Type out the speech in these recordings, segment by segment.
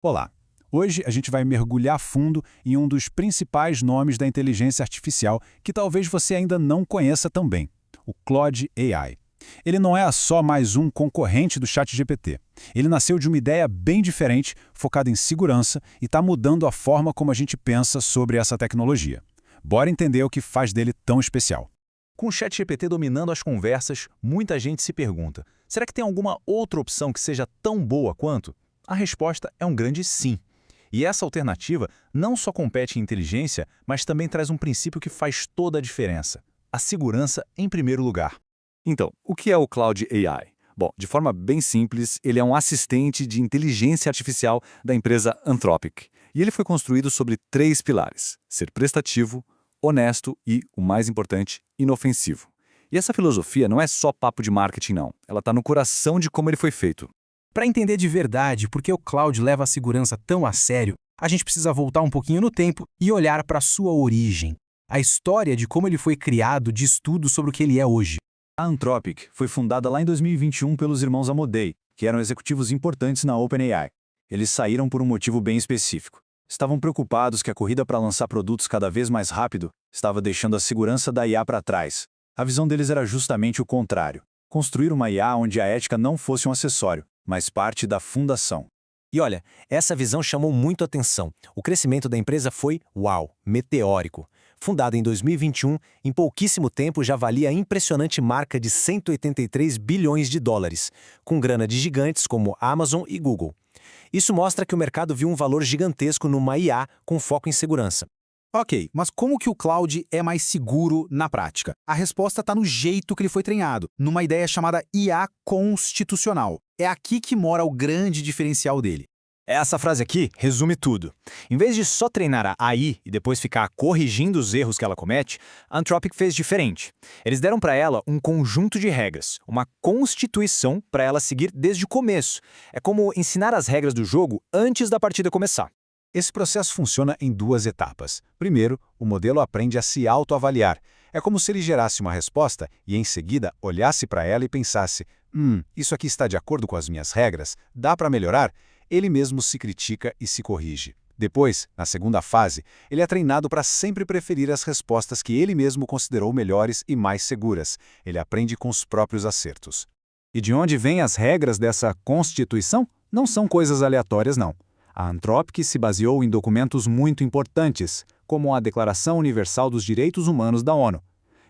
Olá! Hoje a gente vai mergulhar fundo em um dos principais nomes da inteligência artificial que talvez você ainda não conheça tão bem, o Claude AI. Ele não é só mais um concorrente do ChatGPT. Ele nasceu de uma ideia bem diferente, focada em segurança e está mudando a forma como a gente pensa sobre essa tecnologia. Bora entender o que faz dele tão especial. Com o ChatGPT dominando as conversas, muita gente se pergunta: será que tem alguma outra opção que seja tão boa quanto? A resposta é um grande sim. E essa alternativa não só compete em inteligência, mas também traz um princípio que faz toda a diferença: a segurança em primeiro lugar. Então, o que é o Claude AI? Bom, de forma bem simples, ele é um assistente de inteligência artificial da empresa Anthropic. E ele foi construído sobre 3 pilares: ser prestativo, honesto e, o mais importante, inofensivo. E essa filosofia não é só papo de marketing, não. Ela está no coração de como ele foi feito. Para entender de verdade por que o cloud leva a segurança tão a sério, a gente precisa voltar um pouquinho no tempo e olhar para a sua origem. A história de como ele foi criado diz tudo sobre o que ele é hoje. A Anthropic foi fundada lá em 2021 pelos irmãos Amodei, que eram executivos importantes na OpenAI. Eles saíram por um motivo bem específico. Estavam preocupados que a corrida para lançar produtos cada vez mais rápido estava deixando a segurança da IA para trás. A visão deles era justamente o contrário: construir uma IA onde a ética não fosse um acessório, mas parte da fundação. E olha, essa visão chamou muito atenção. O crescimento da empresa foi, uau, meteórico. Fundada em 2021, em pouquíssimo tempo já valia a impressionante marca de 183 bilhões de dólares, com grana de gigantes como Amazon e Google. Isso mostra que o mercado viu um valor gigantesco numa IA com foco em segurança. Ok, mas como que o cloud é mais seguro na prática? A resposta está no jeito que ele foi treinado, numa ideia chamada IA constitucional. É aqui que mora o grande diferencial dele. Essa frase aqui resume tudo. Em vez de só treinar a AI e depois ficar corrigindo os erros que ela comete, a Anthropic fez diferente. Eles deram para ela um conjunto de regras, uma constituição para ela seguir desde o começo. É como ensinar as regras do jogo antes da partida começar. Esse processo funciona em 2 etapas. Primeiro, o modelo aprende a se autoavaliar. É como se ele gerasse uma resposta e, em seguida, olhasse para ela e pensasse: isso aqui está de acordo com as minhas regras? Dá para melhorar? Ele mesmo se critica e se corrige. Depois, na segunda fase, ele é treinado para sempre preferir as respostas que ele mesmo considerou melhores e mais seguras. Ele aprende com os próprios acertos. E de onde vêm as regras dessa constituição? Não são coisas aleatórias, não. A Anthropic se baseou em documentos muito importantes, como a Declaração Universal dos Direitos Humanos da ONU.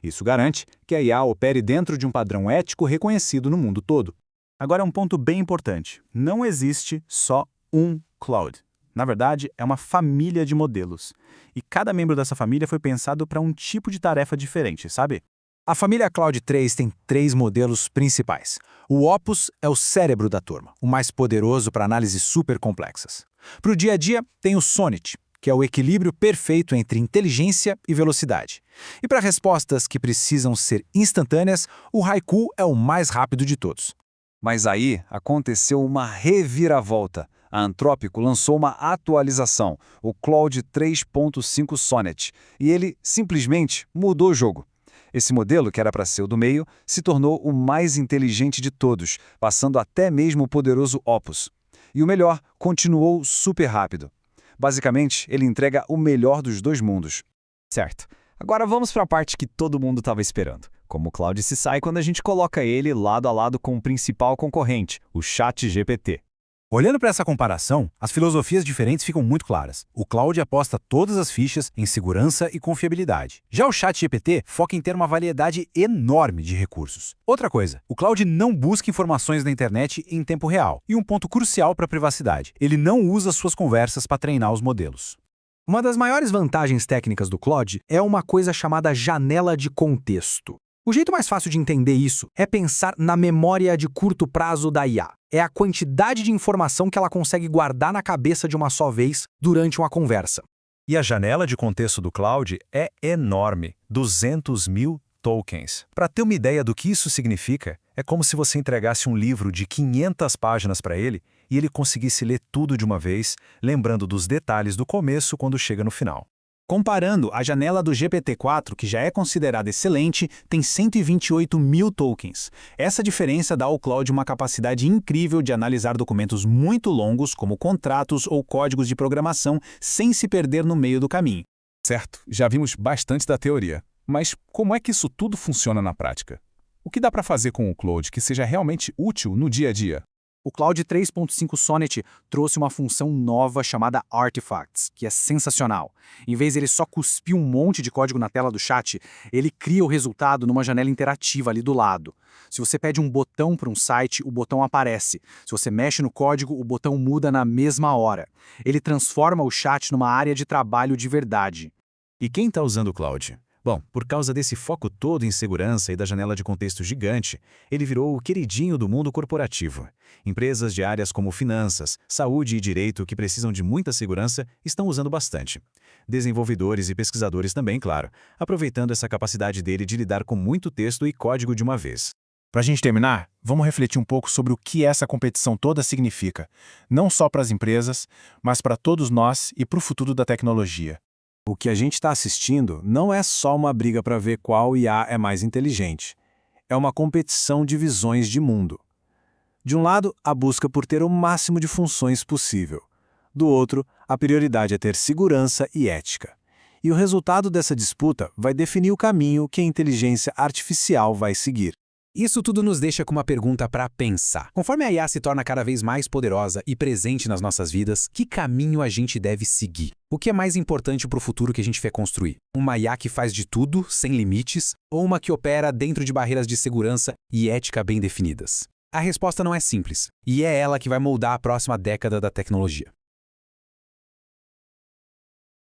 Isso garante que a IA opere dentro de um padrão ético reconhecido no mundo todo. Agora um ponto bem importante: não existe só um cloud. Na verdade, é uma família de modelos. E cada membro dessa família foi pensado para um tipo de tarefa diferente, sabe? A família Cloud 3 tem 3 modelos principais. O Opus é o cérebro da turma, o mais poderoso para análises super complexas. Para o dia a dia, tem o Sonnet, que é o equilíbrio perfeito entre inteligência e velocidade. E para respostas que precisam ser instantâneas, o Haiku é o mais rápido de todos. Mas aí aconteceu uma reviravolta. A Anthropic lançou uma atualização, o Claude 3.5 Sonnet, e ele simplesmente mudou o jogo. Esse modelo, que era para ser o do meio, se tornou o mais inteligente de todos, passando até mesmo o poderoso Opus. E o melhor, continuou super rápido. Basicamente, ele entrega o melhor dos 2 mundos. Certo. Agora vamos para a parte que todo mundo estava esperando. Como o cloud se sai quando a gente coloca ele lado a lado com o principal concorrente, o ChatGPT. Olhando para essa comparação, as filosofias diferentes ficam muito claras. O cloud aposta todas as fichas em segurança e confiabilidade. Já o ChatGPT foca em ter uma variedade enorme de recursos. Outra coisa, o cloud não busca informações na internet em tempo real. E um ponto crucial para a privacidade: ele não usa suas conversas para treinar os modelos. Uma das maiores vantagens técnicas do cloud é uma coisa chamada janela de contexto. O jeito mais fácil de entender isso é pensar na memória de curto prazo da IA. É a quantidade de informação que ela consegue guardar na cabeça de uma só vez durante uma conversa. E a janela de contexto do cloud é enorme: 200 mil tokens. Para ter uma ideia do que isso significa, é como se você entregasse um livro de 500 páginas para ele e ele conseguisse ler tudo de uma vez, lembrando dos detalhes do começo quando chega no final. Comparando, a janela do GPT-4, que já é considerada excelente, tem 128 mil tokens. Essa diferença dá ao Claude uma capacidade incrível de analisar documentos muito longos, como contratos ou códigos de programação, sem se perder no meio do caminho. Certo, já vimos bastante da teoria. Mas como é que isso tudo funciona na prática? O que dá para fazer com o Claude que seja realmente útil no dia a dia? O Claude 3.5 Sonnet trouxe uma função nova chamada Artifacts, que é sensacional. Em vez de ele só cuspir um monte de código na tela do chat, ele cria o resultado numa janela interativa ali do lado. Se você pede um botão para um site, o botão aparece. Se você mexe no código, o botão muda na mesma hora. Ele transforma o chat numa área de trabalho de verdade. E quem está usando o Claude? Bom, por causa desse foco todo em segurança e da janela de contexto gigante, ele virou o queridinho do mundo corporativo. Empresas de áreas como finanças, saúde e direito que precisam de muita segurança estão usando bastante. Desenvolvedores e pesquisadores também, claro, aproveitando essa capacidade dele de lidar com muito texto e código de uma vez. Para a gente terminar, vamos refletir um pouco sobre o que essa competição toda significa, não só para as empresas, mas para todos nós e para o futuro da tecnologia. O que a gente está assistindo não é só uma briga para ver qual IA é mais inteligente. É uma competição de visões de mundo. De um lado, a busca por ter o máximo de funções possível. Do outro, a prioridade é ter segurança e ética. E o resultado dessa disputa vai definir o caminho que a inteligência artificial vai seguir. Isso tudo nos deixa com uma pergunta para pensar. Conforme a IA se torna cada vez mais poderosa e presente nas nossas vidas, que caminho a gente deve seguir? O que é mais importante para o futuro que a gente quer construir? Uma IA que faz de tudo, sem limites, ou uma que opera dentro de barreiras de segurança e ética bem definidas? A resposta não é simples, e é ela que vai moldar a próxima década da tecnologia.